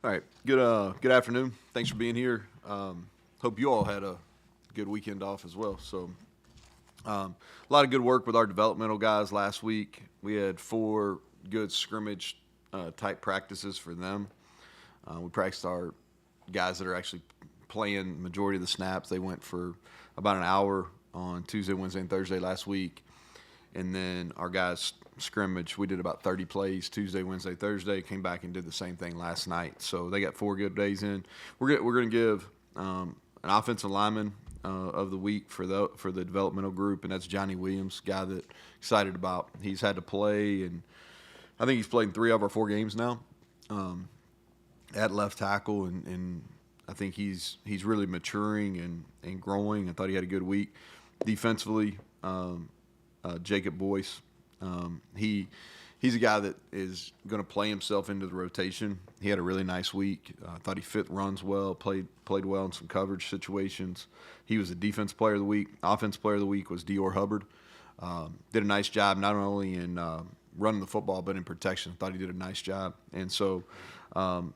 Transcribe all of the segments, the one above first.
All right. Good afternoon. Thanks for being here. Hope you all had a good weekend off as well. A lot of good work with our developmental guys last week. We had 4 good scrimmage type practices for them. We practiced our guys that are actually playing majority of the snaps. They went for about an hour on Tuesday, Wednesday, and Thursday last week. And then our guys scrimmage, we did about 30 plays Tuesday, Wednesday, Thursday. Came back and did the same thing last night. So they got 4 good days in. We're going to give an offensive lineman of the week for the developmental group, and that's Johnny Williams, guy that excited about. He's had to play, and I think he's played in 3 of our 4 games now at left tackle, and I think he's really maturing and growing. I thought he had a good week. Defensively, Jacob Boyce, he's a guy that is going to play himself into the rotation. He had a really nice week. I thought he fit runs well, played well in some coverage situations. He was the defense player of the week. Offense player of the week was Dior Hubbard. Did a nice job not only in running the football but in protection. I thought he did a nice job, and someone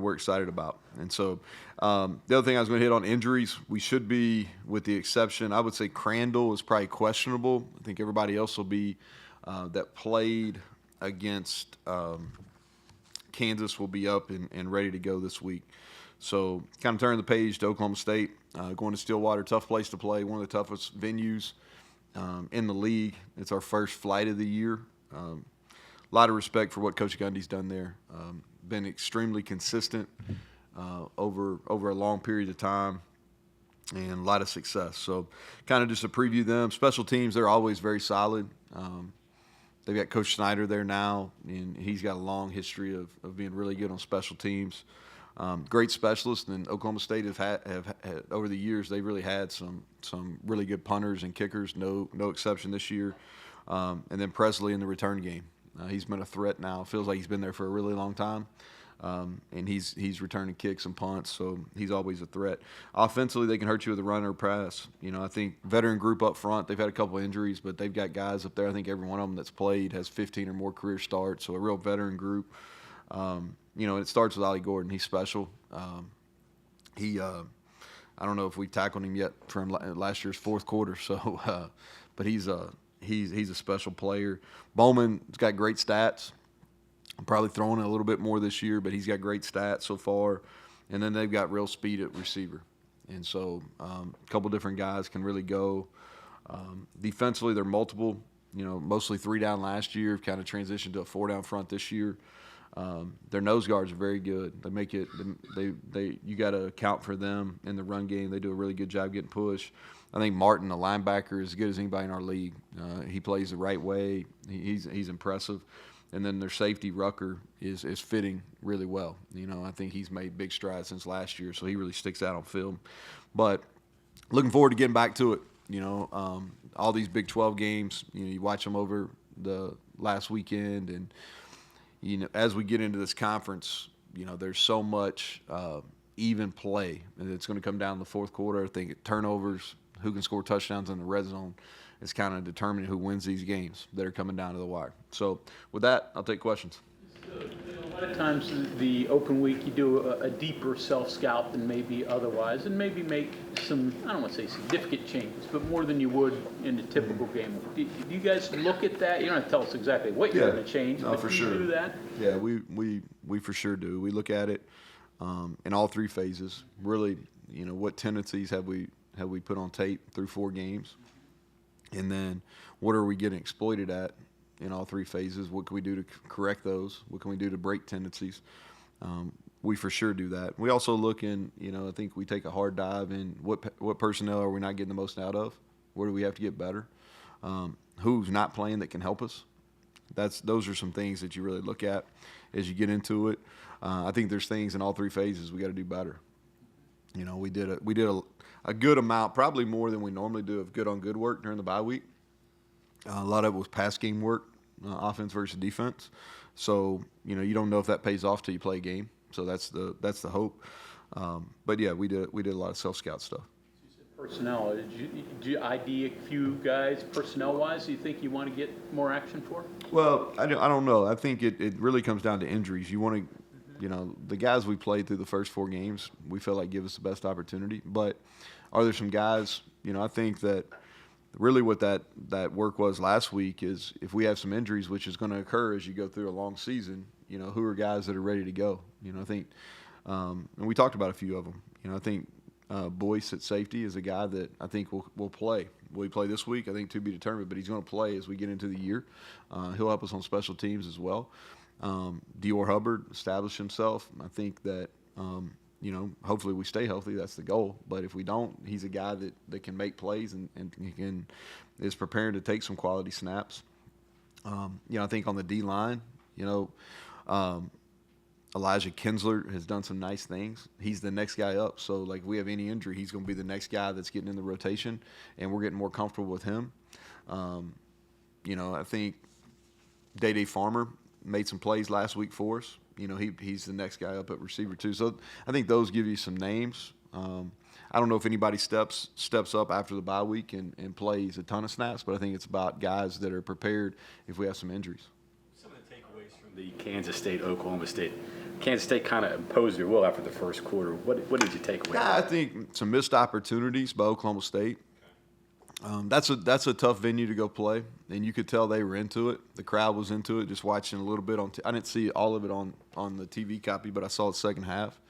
we're excited about. And so the other thing I was going to hit on injuries, we should be, with the exception, I would say Crandall is probably questionable. I think everybody else will be that played against Kansas will be up and ready to go this week. So kind of turning the page to Oklahoma State, going to Stillwater, tough place to play, one of the toughest venues in the league. It's our first flight of the year. A lot of respect for what Coach Gundy's done there. Been extremely consistent over a long period of time, and a lot of success. So kind of just to preview them. Special teams, they're always very solid. They've got Coach Snyder there now, and he's got a long history of being really good on special teams. Great specialists, and Oklahoma State have had over the years. They've really had some really good punters and kickers. No exception this year. And then Presley in the return game. He's been a threat now. Feels like he's been there for a really long time. And he's returning kicks and punts, so he's always a threat. Offensively, they can hurt you with a run or pass. I think veteran group up front, they've had a couple of injuries, but they've got guys up there. I think every one of them that's played has 15 or more career starts, so a real veteran group. And it starts with Ollie Gordon. He's special. I don't know if we tackled him yet from last year's fourth quarter, so but he's a special player. Bowman's got great stats. I'm probably throwing it a little bit more this year, but he's got great stats so far. And then they've got real speed at receiver. And so a couple different guys can really go. Defensively, they're multiple. Mostly 3 down last year, kind of transitioned to a 4 down front this year. Their nose guards are very good. They make it. You got to account for them in the run game. They do a really good job getting push. I think Martin, the linebacker, is as good as anybody in our league. He plays the right way. He's impressive. And then their safety, Rucker, is fitting really well. I think he's made big strides since last year, so he really sticks out on film. But looking forward to getting back to it. All these Big 12 games, you watch them over the last weekend, and as we get into this conference, there's so much even play, and it's going to come down to the fourth quarter. I think turnovers, who can score touchdowns in the red zone, is kind of determining who wins these games that are coming down to the wire. So with that, I'll take questions. A lot of times the open week you do a deeper self-scout than maybe otherwise, and maybe make some, I don't want to say significant changes, but more than you would in a typical game. Do you guys look at that? You don't have to tell us exactly what you're going to change, but for do sure. You do that? Yeah, we for sure do. We look at it in all 3 phases. Really, what tendencies have we put on tape through 4 games? And then what are we getting exploited at in all 3 phases? What can we do to correct those? What can we do to break tendencies? We for sure do that. We also look in, I think we take a hard dive in what personnel are we not getting the most out of? Where do we have to get better? Who's not playing that can help us? Those are some things that you really look at as you get into it. I think there's things in all 3 phases we got to do better. We did a good amount, probably more than we normally do, of good on good work during the bye week. A lot of it was pass game work, offense versus defense. So you don't know if that pays off till you play a game. So that's the hope. But yeah, we did a lot of self-scout stuff. Personnel. Did you ID a few guys personnel-wise you think you want to get more action for? Well, I don't know. I think it really comes down to injuries. You want to You know, the guys we played through the first 4 games, we felt like give us the best opportunity. But are there some guys, you know, I think that really what that work was last week is if we have some injuries, which is going to occur as you go through a long season, you know, who are guys that are ready to go? You know, I think, and we talked about a few of them. You know, I think Boyce at safety is a guy that I think will play. Will he play this week? I think to be determined, but he's going to play as we get into the year. He'll help us on special teams as well. Dior Hubbard established himself. I think that, you know, hopefully we stay healthy. That's the goal. But if we don't, he's a guy that can make plays and he is preparing to take some quality snaps. You know, I think on the D-line, you know, Elijah Kinsler has done some nice things. He's the next guy up. So, like, if we have any injury, he's going to be the next guy that's getting in the rotation, and we're getting more comfortable with him. You know, I think Day Farmer made some plays last week for us. You know, he's the next guy up at receiver too. So I think those give you some names. I don't know if anybody steps up after the bye week and plays a ton of snaps, but I think it's about guys that are prepared if we have some injuries. Some of the takeaways from the Kansas State, Oklahoma State. Kansas State kind of imposed their will after the first quarter. What did you take away? I think some missed opportunities by Oklahoma State. That's a tough venue to go play, and you could tell they were into it. The crowd was into it. Just watching a little bit I didn't see all of it on the TV copy, but I saw the second half.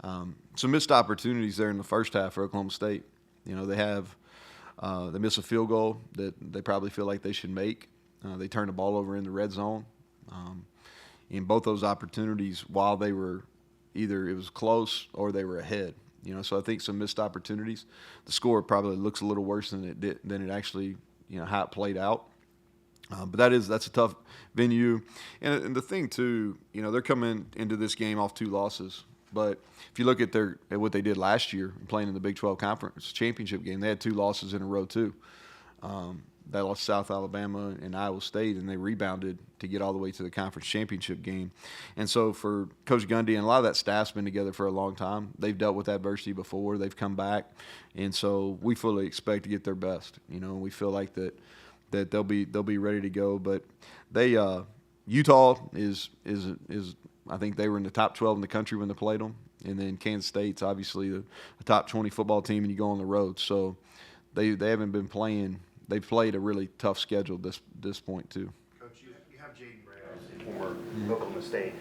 Some missed opportunities there in the first half for Oklahoma State. You know, they miss a field goal that they probably feel like they should make. They turned the ball over in the red zone. In both those opportunities, while they were either it was close or they were ahead. You know, so I think some missed opportunities. The score probably looks a little worse than it actually, you know, how it played out. But that's a tough venue, and the thing too, you know, they're coming into this game off 2 losses. But if you look at what they did last year, playing in the Big 12 Conference Championship game, they had 2 losses in a row too. They lost South Alabama and Iowa State, and they rebounded to get all the way to the conference championship game. And so for Coach Gundy, and a lot of that staff's been together for a long time. They've dealt with adversity before. They've come back. And so we fully expect to get their best. You know, we feel like that they'll be ready to go. But they Utah is I think they were in the top 12 in the country when they played them. And then Kansas State's obviously the top 20 football team, and you go on the road. So they haven't been playing. They've played a really tough schedule this point too. Coach, you have Jaden Bray, former Oklahoma State.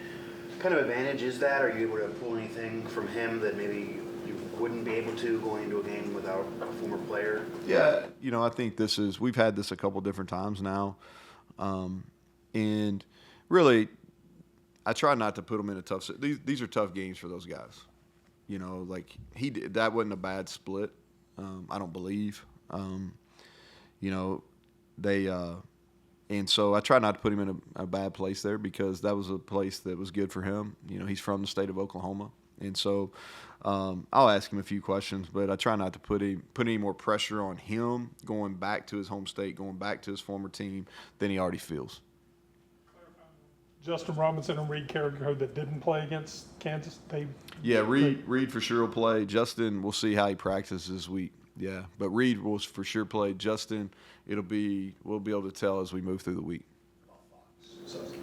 What kind of advantage is that? Are you able to pull anything from him that maybe you wouldn't be able to going into a game without a former player? Yeah, you know, I think we've had this a couple different times now, and really, I try not to put them in a tough. These are tough games for those guys. You know, like that wasn't a bad split. I don't believe. You know, and so I try not to put him in a bad place there because that was a place that was good for him. You know, he's from the state of Oklahoma. And so I'll ask him a few questions, but I try not to put any more pressure on him going back to his home state, going back to his former team than he already feels. Justin Robinson and Reed Carrico that didn't play against Kansas. Reed for sure will play. Justin, we'll see how he practices this week. Yeah, but Reed will for sure play. Justin, we'll be able to tell as we move through the week.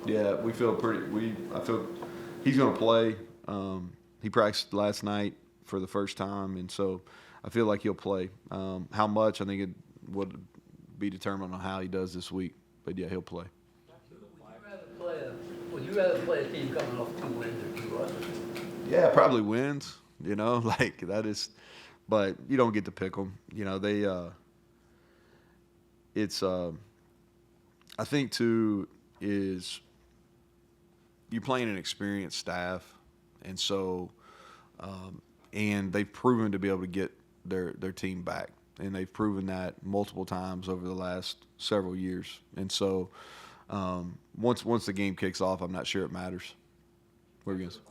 Yeah, I feel he's going to play. He practiced last night for the first time, and so I feel like he'll play. How much, I think it would be determined on how he does this week. But, yeah, he'll play. Would you rather play a team coming off 2 wins or 2 losses? Yeah, probably wins, you know, like that is – but you don't get to pick them. You know, I think, too, is you're playing an experienced staff, and so and they've proven to be able to get their team back, and they've proven that multiple times over the last several years. And so once the game kicks off, I'm not sure it matters. What are you going to say?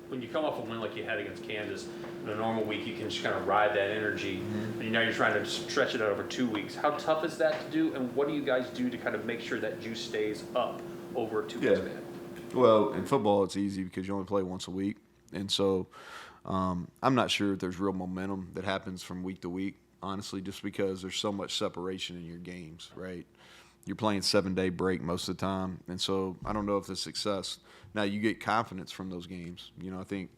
When you come off a win like you had against Kansas, in a normal week you can just kind of ride that energy, and now you're trying to stretch it out over 2 weeks. How tough is that to do, and what do you guys do to kind of make sure that juice stays up over a 2 week span? Well, in football it's easy because you only play once a week, and so I'm not sure if there's real momentum that happens from week to week, honestly, just because there's so much separation in your games, right? you're playing 7-day break most of the time, and so I don't know if the success. Now you get confidence from those games. I think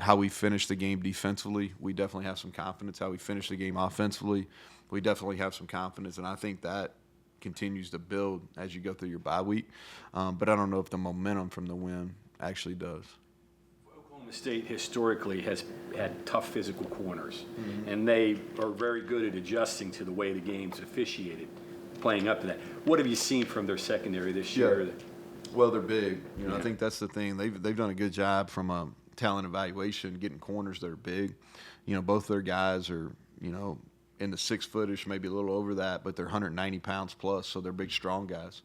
how we finish the game defensively, we definitely have some confidence. How we finish the game offensively, we definitely have some confidence, and I think that continues to build as you go through your bye week. But I don't know if the momentum from the win actually does. Oklahoma State historically has had tough physical corners, and they are very good at adjusting to the way the game's officiated, playing up to that. What have you seen from their secondary this year? Well, they're big. I think that's the thing. They've done a good job from a talent evaluation, getting corners that are big. Both their guys are, in the 6-footish, maybe a little over that, but they're 190 pounds plus, so they're big, strong guys.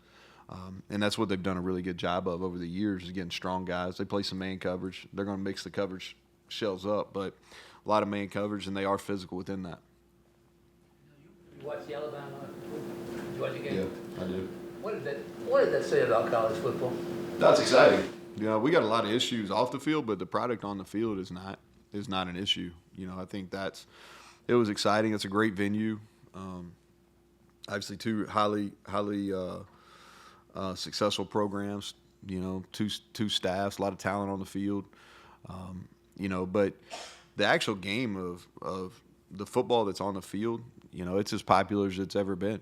And that's what they've done a really good job of over the years, is getting strong guys. They play some man coverage. They're going to mix the coverage shells up, but a lot of man coverage, and they are physical within that. You watch the Alabama? Did you watch the game? I do. What did that say about college football? That's exciting. We got a lot of issues off the field, but the product on the field is not an issue. I think it was exciting. It's a great venue. Obviously, two highly successful programs. Two staffs, a lot of talent on the field. But the actual game of the football that's on the field, it's as popular as it's ever been.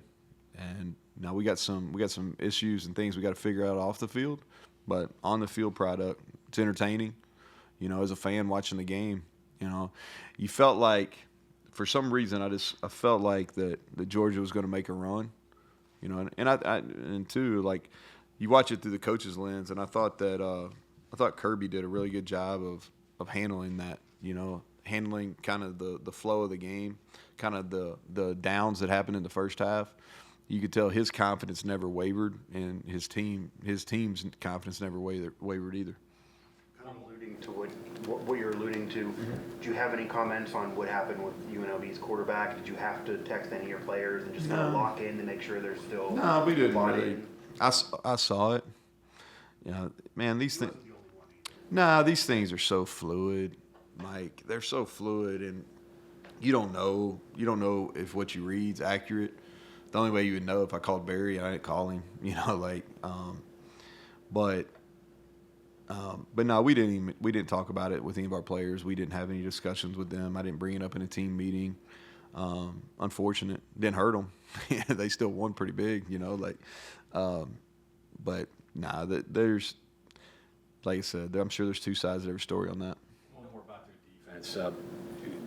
And now we got some issues and things we got to figure out off the field, but on the field product, it's entertaining. As a fan watching the game, you felt like, for some reason, I felt like that Georgia was going to make a run, and too, like, you watch it through the coach's lens, and I thought Kirby did a really good job of handling that, handling kind of the flow of the game, kind of the downs that happened in the first half. You could tell his confidence never wavered, and his team's confidence never wavered either. Kind of alluding to what you're alluding to, do you have any comments on what happened with UNLV's quarterback? Did you have to text any of your players and just kind of lock in to make sure they're still? No, we didn't bought really. in? I saw it. Man, these things. These things are so fluid, Mike. They're so fluid, and you don't know if what you read's accurate. The only way you would know if I called Barry and I didn't call him, but no, we didn't talk about it with any of our players. We didn't have any discussions with them. I didn't bring it up in a team meeting. Unfortunate, didn't hurt them. They still won pretty big, but nah, there's, like I said, I'm sure there's two sides to every story on that. One more about their defense.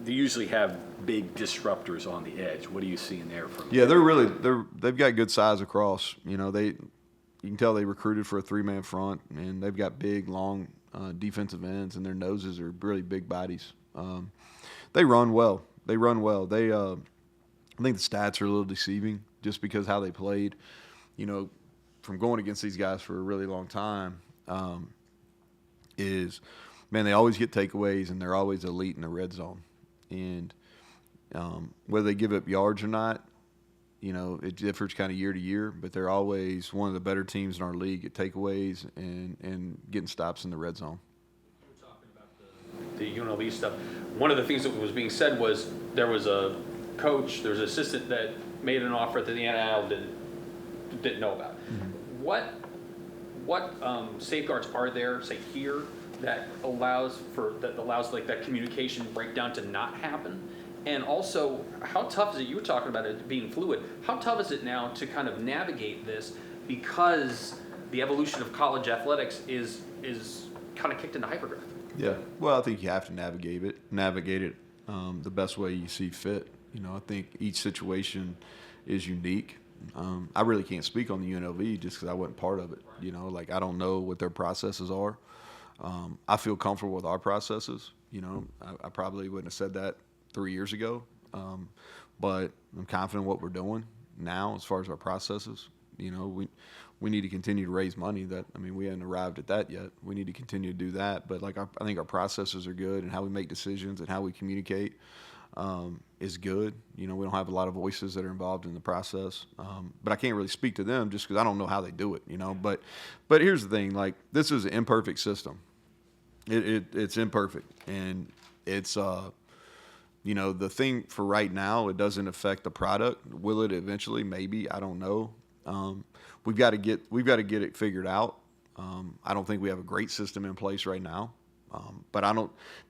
They usually have big disruptors on the edge. What are you seeing there from? Yeah, they've got good size across. You can tell they recruited for a 3-man front, and they've got big, long defensive ends, and their noses are really big bodies. They run well. They, I think the stats are a little deceiving just because how they played. From going against these guys for a really long time, they always get takeaways, and they're always elite in the red zone. And whether they give up yards or not, it differs kind of year to year, but they're always one of the better teams in our league at takeaways and getting stops in the red zone. We're talking about the UNLV stuff. One of the things that was being said was there was a coach, there was an assistant that made an offer that the NIL didn't know about. Mm-hmm. What safeguards are there, say here, that allows like that communication breakdown to not happen? And also, how tough is it? You were talking about it being fluid. How tough is it now to kind of navigate this, because the evolution of college athletics is kind of kicked into hyperdrive? Yeah, well, I think you have to navigate it the best way you see fit. I think each situation is unique. I really can't speak on the UNLV just because I wasn't part of it. I don't know what their processes are. I feel comfortable with our processes. I probably wouldn't have said that 3 years ago, but I'm confident in what we're doing now as far as our processes. We need to continue to raise money. We haven't arrived at that yet. We need to continue to do that. But I think our processes are good, and how we make decisions and how we communicate is good. We don't have a lot of voices that are involved in the process, but I can't really speak to them just because I don't know how they do it. But here's the thing: this is an imperfect system. It's imperfect, and it's the thing for right now. It doesn't affect the product. Will it eventually? Maybe. I don't know. We've got to get it figured out. I don't think we have a great system in place right now, but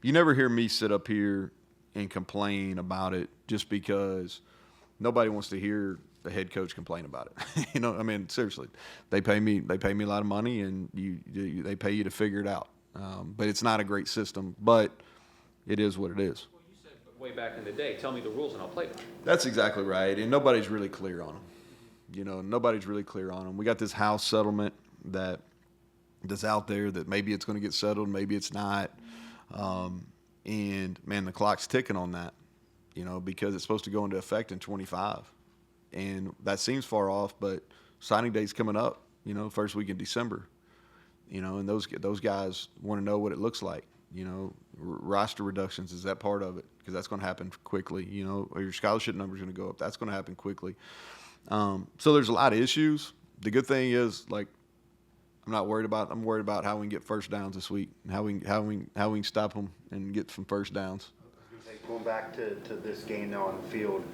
you never hear me sit up here and complain about it just because nobody wants to hear the head coach complain about it. I mean, seriously, they pay me a lot of money, and they pay you to figure it out. But it's not a great system, but it is what it is. Well, you said way back in the day, tell me the rules and I'll play them. That's exactly right, and nobody's really clear on them. Nobody's really clear on them. We got this house settlement that's out there that maybe it's going to get settled, maybe it's not. And man, the clock's ticking on that, because it's supposed to go into effect in 25, and that seems far off. But signing day's coming up, first week in December, and those guys want to know what it looks like. Roster reductions, is that part of it? Because that's going to happen quickly. Or your scholarship number's going to go up. That's going to happen quickly. So there's a lot of issues. The good thing is, I'm worried about how we can get first downs this week, and how we can stop them and get some first downs. Going back to this game now on the field,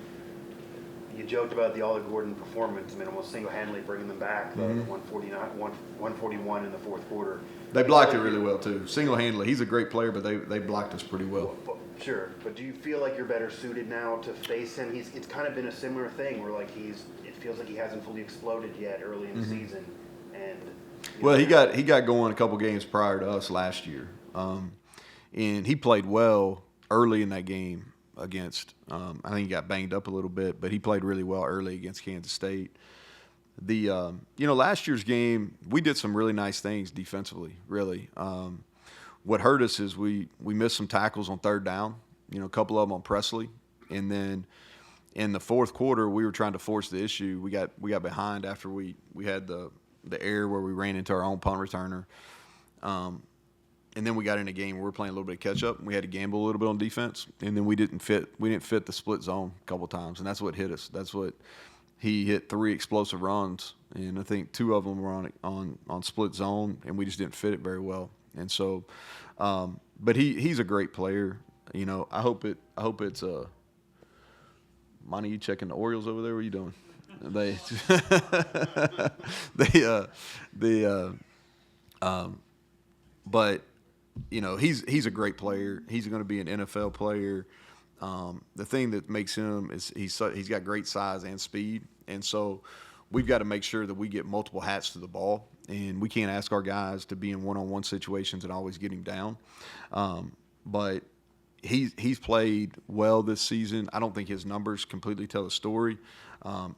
you joked about the Ollie Gordon performance. I mean, almost single-handedly bringing them back, the 141 in the fourth quarter. They blocked it really well too, single-handedly. He's a great player, but they blocked us pretty well. Sure, but do you feel like you're better suited now to face him? It's kind of been a similar thing where it feels like he hasn't fully exploded yet early in the season, and. Well, he got going a couple games prior to us last year, and he played well early in that game against. I think he got banged up a little bit, but he played really well early against Kansas State. Last year's game, we did some really nice things defensively. Really, what hurt us is we missed some tackles on third down. A couple of them on Presley, and then in the fourth quarter, we were trying to force the issue. We got behind after we had the error where we ran into our own punt returner. And then we got in a game where we were playing a little bit of catch up, and we had to gamble a little bit on defense. And then we didn't fit the split zone a couple times, and that's what hit us. That's what he hit 3 explosive runs, and I think 2 of them were on split zone, and we just didn't fit it very well. And so, but he's a great player. I hope it's Monty, you checking the Orioles over there? What are you doing? But he's a great player. He's going to be an NFL player. The thing that makes him is he's got great size and speed, and so we've got to make sure that we get multiple hats to the ball, and we can't ask our guys to be in one-on-one situations and always get him down. But he's played well this season. I don't think his numbers completely tell the story.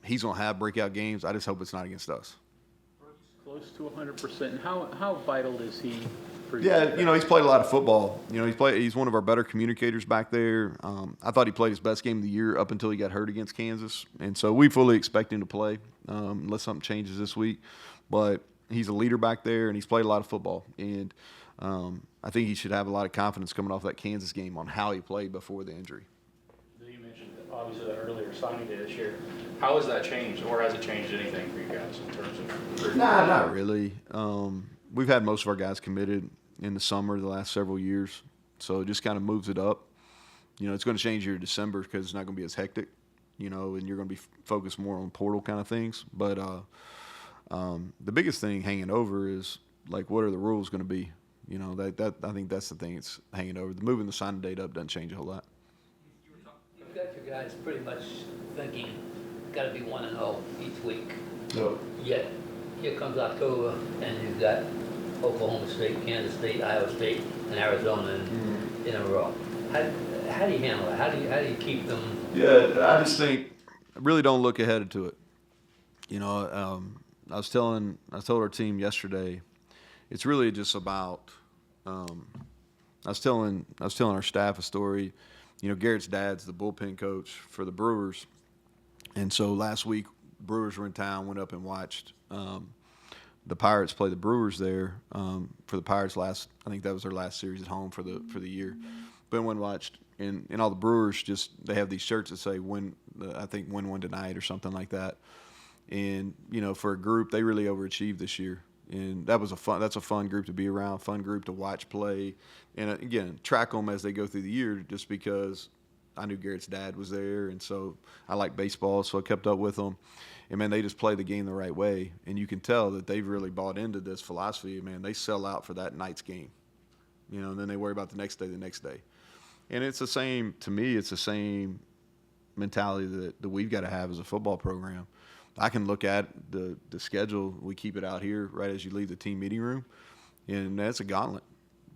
He's going to have breakout games. I just hope it's not against us. Close to 100%. And how vital is he for you? Yeah, he's played a lot of football. He's one of our better communicators back there. I thought he played his best game of the year up until he got hurt against Kansas. And so we fully expect him to play unless something changes this week. But he's a leader back there, and he's played a lot of football. And I think he should have a lot of confidence coming off that Kansas game on how he played before the injury. You mentioned obviously that earlier signing day this year. How has that changed, or has it changed anything for you guys in terms of? Not really. We've had most of our guys committed in the summer the last several years, so it just kind of moves it up. It's going to change your December because it's not going to be as hectic, and you're going to be focused more on portal kind of things. But the biggest thing hanging over is what are the rules going to be? That I think that's the thing that's hanging over. Moving the signing date up doesn't change a whole lot. You've got your guys pretty much thinking, got to be 1-0 each week. No. Yet, here comes October, and you've got Oklahoma State, Kansas State, Iowa State, and Arizona in a row. How do you handle that? How do you keep them? Yeah, I just think I really don't look ahead to it. I told our team yesterday, it's really just about. I was telling our staff a story. Garrett's dad's the bullpen coach for the Brewers, and so last week Brewers were in town. Went up and watched the Pirates play the Brewers there for the Pirates last. I think that was their last series at home for the year. But went and watched, and all the Brewers they have these shirts that say win one tonight or something like that. And for a group, they really overachieved this year. And that's a fun group to be around, fun group to watch play, and again track them as they go through the year. Just because I knew Garrett's dad was there, and so I like baseball, so I kept up with them. And, man, they just play the game the right way. And you can tell that they've really bought into this philosophy. Man, they sell out for that night's game, and then they worry about the next day. And it's the same, to me, it's the same mentality that we've got to have as a football program. I can look at the schedule. We keep it out here right as you leave the team meeting room, and that's a gauntlet.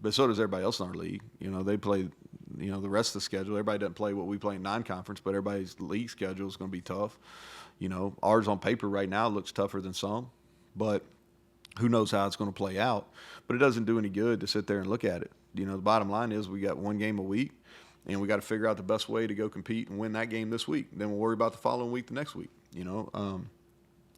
But so does everybody else in our league. They play, the rest of the schedule. Everybody doesn't play what we play in non-conference, but everybody's league schedule is going to be tough. Ours on paper right now looks tougher than some, but who knows how it's going to play out. But it doesn't do any good to sit there and look at it. The bottom line is we got one game a week, and we got to figure out the best way to go compete and win that game this week. Then we'll worry about the following week the next week,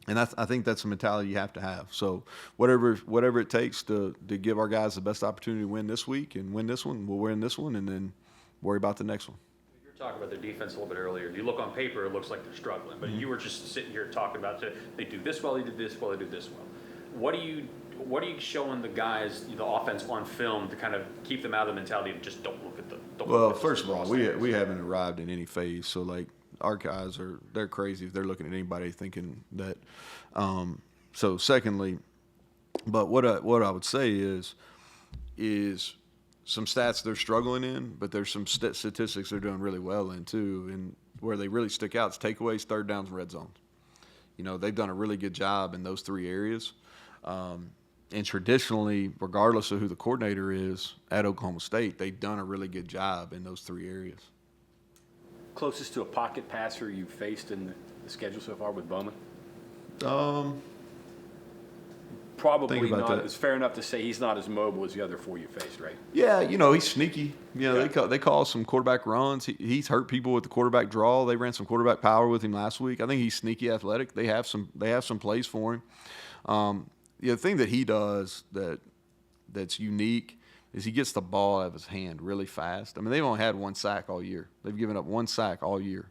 And I think that's a mentality you have to have. So whatever it takes to give our guys the best opportunity to win this week and win this one, we'll win this one and then worry about the next one. You were talking about their defense a little bit earlier. You look on paper, it looks like they're struggling, but you were just sitting here talking about they do this well, they do this well, they do this well. What are you showing the guys, the offense on film to kind of keep them out of the mentality of just don't look at the. First of all, we haven't arrived in any phase, so like. Our guys they're crazy if they're looking at anybody thinking that. So secondly, but what I would say is some stats they're struggling in, but there's some statistics they're doing really well in too. And where they really stick out is takeaways, third downs, and red zones. They've done a really good job in those three areas. And traditionally, regardless of who the coordinator is at Oklahoma State, they've done a really good job in those three areas. Closest to a pocket passer you've faced in the schedule so far with Bowman? Probably not. That. It's fair enough to say he's not as mobile as the other four you faced, right? Yeah, he's sneaky. They call some quarterback runs. He's hurt people with the quarterback draw. They ran some quarterback power with him last week. I think he's sneaky athletic. They have some plays for him. The thing that he does that's unique is he gets the ball out of his hand really fast. I mean, they've only had one sack all year. They've given up one sack all year.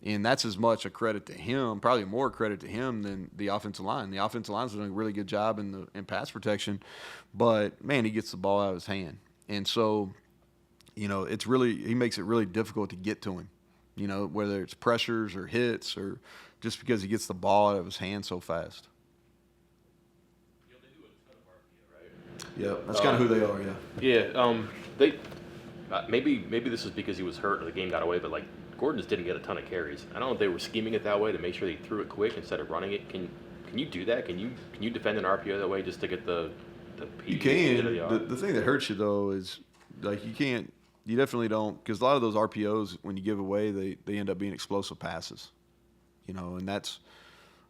And that's as much a credit to him, probably more credit to him than the offensive line. The offensive line's doing a really good job in pass protection. But, man, he gets the ball out of his hand. And so, he makes it really difficult to get to him, whether it's pressures or hits or just because he gets the ball out of his hand so fast. Yeah, that's kind of who they are. Yeah. Yeah. Maybe this is because he was hurt or the game got away, but like Gordon just didn't get a ton of carries. I don't know if they were scheming it that way to make sure they threw it quick instead of running it. Can you do that? Can you defend an RPO that way just to get the You can. The thing that hurts you though is like you can't. You definitely don't, because a lot of those RPOs when you give away they end up being explosive passes, and that's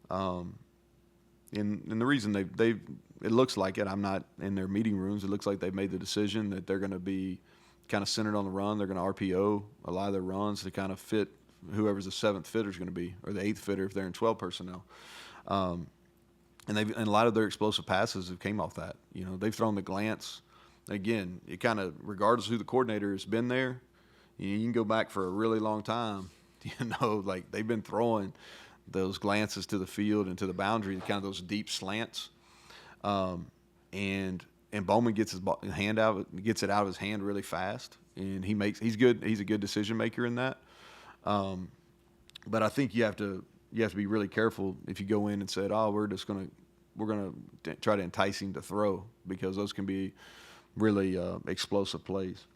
and the reason they've it looks like it. I'm not in their meeting rooms. It looks like they've made the decision that they're going to be kind of centered on the run. They're going to RPO a lot of their runs to kind of fit whoever's the seventh fitter is going to be, or the eighth fitter if they're in 12 personnel. And a lot of their explosive passes have came off that. They've thrown the glance. Again, it kind of, regardless of who the coordinator has been there, you can go back for a really long time. Like they've been throwing those glances to the field and to the boundary, kind of those deep slants. And Bowman gets his gets it out of his hand really fast, and he's good. He's a good decision maker in that. But I think you have to be really careful if you go in and said, "Oh, we're gonna try to entice him to throw," because those can be really explosive plays.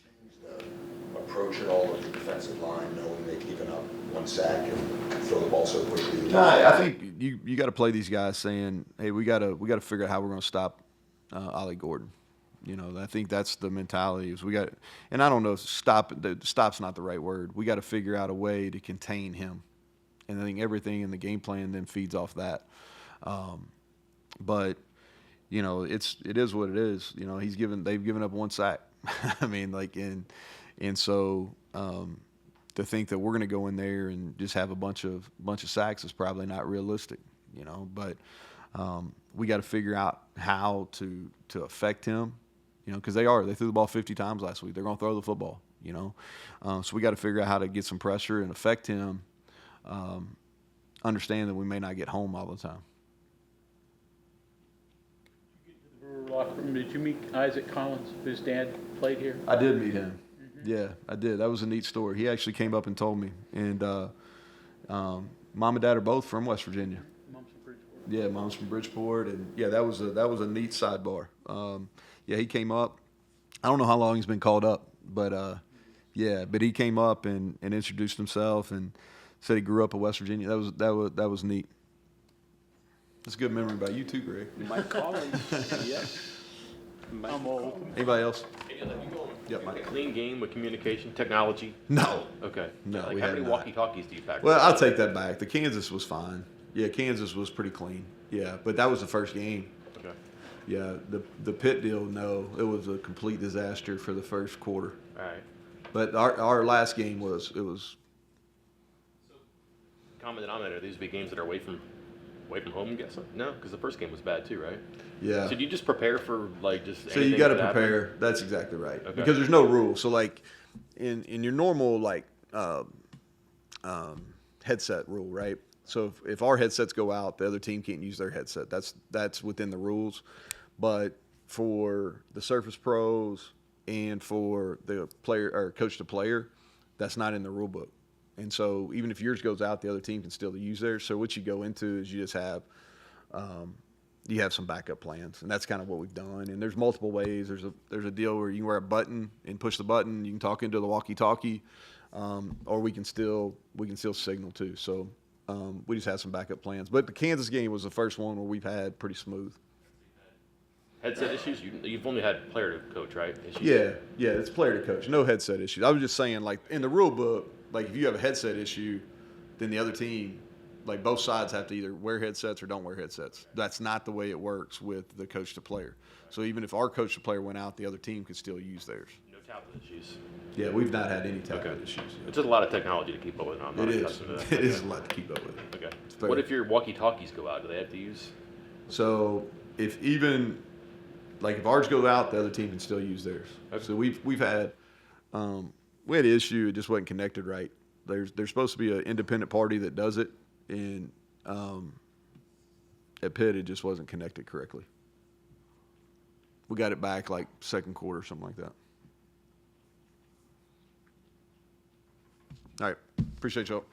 Change the approach at all of the defensive line, knowing they've given up one sack and throw the ball so quickly? No, I think you got to play these guys saying, "Hey, we got to figure out how we're going to stop Ollie Gordon." I think that's the mentality. Is we got, and I don't know, stop's not the right word. We got to figure out a way to contain him, and I think everything in the game plan then feeds off that. But it is what it is. They've given up one sack. I mean, and so. To think that we're going to go in there and just have a bunch of sacks is probably not realistic, But we got to figure out how to affect him, because they threw the ball 50 times last week. They're going to throw the football, So we got to figure out how to get some pressure and affect him. Understand that we may not get home all the time. Locker room. Did you meet Isaac Collins, whose dad played here? I did meet him. Yeah, I did. That was a neat story. He actually came up and told me. And mom and dad are both from West Virginia. Mom's from Bridgeport. Yeah, mom's from Bridgeport, and yeah, that was a neat sidebar. Yeah, he came up. I don't know how long he's been called up, but yeah, but he came up and introduced himself and said he grew up in West Virginia. That was neat. That's a good memory about you too, Greg. Mike Collins, yeah. I'm old. Anybody else? Yep. A clean game with communication, technology. No. Okay. No, Like we how have many not. walkie-talkies do you pack? Well, I'll take that back. The Kansas was fine. Yeah, Kansas was pretty clean. Yeah, but that was the first game. Okay. Yeah, the Pitt deal, no, it was a complete disaster for the first quarter. All right. But our last game was Common denominator. These would be games that are away from home. I'm guessing. No, because the first game was bad too, right? yeah. So do you just prepare for like just? So you anything got to that could happen? prepare. That's exactly right. Okay. Because there's no rules. So like in your normal like headset rule, right? So if our headsets go out, the other team can't use their headset. That's within the rules. But for the Surface Pros and for the player or coach to player, that's not in the rule book. And so even if yours goes out, the other team can still use theirs. So what you go into is you just have you have some backup plans, and that's kind of what we've done. And there's multiple ways. There's a deal where you can wear a button and push the button. You can talk into the walkie-talkie, or we can still signal too. So we just have some backup plans. But the Kansas game was the first one where we've had pretty smooth. Headset issues? You've only had player to coach, right? Issues? Yeah, it's player to coach. No headset issues. I was just saying, like in the rule book, like if you have a headset issue, then the other team, like both sides have to either wear headsets or don't wear headsets. That's not the way it works with the coach to player. So even if our coach to player went out, the other team could still use theirs. No tablet issues. Yeah, we've not had any tablet Okay. issues. It's just a lot of technology to keep up with. I'm not It is. accustomed to that. It is Okay. a lot to keep up with. Okay. fair. What if your walkie-talkies go out? Do they have to use? So if even like if ours go out, the other team can still use theirs. Okay. So we had an issue. It just wasn't connected right. There's supposed to be an independent party that does it, and at Pitt it just wasn't connected correctly. We got it back like second quarter, something like that. All right, appreciate y'all.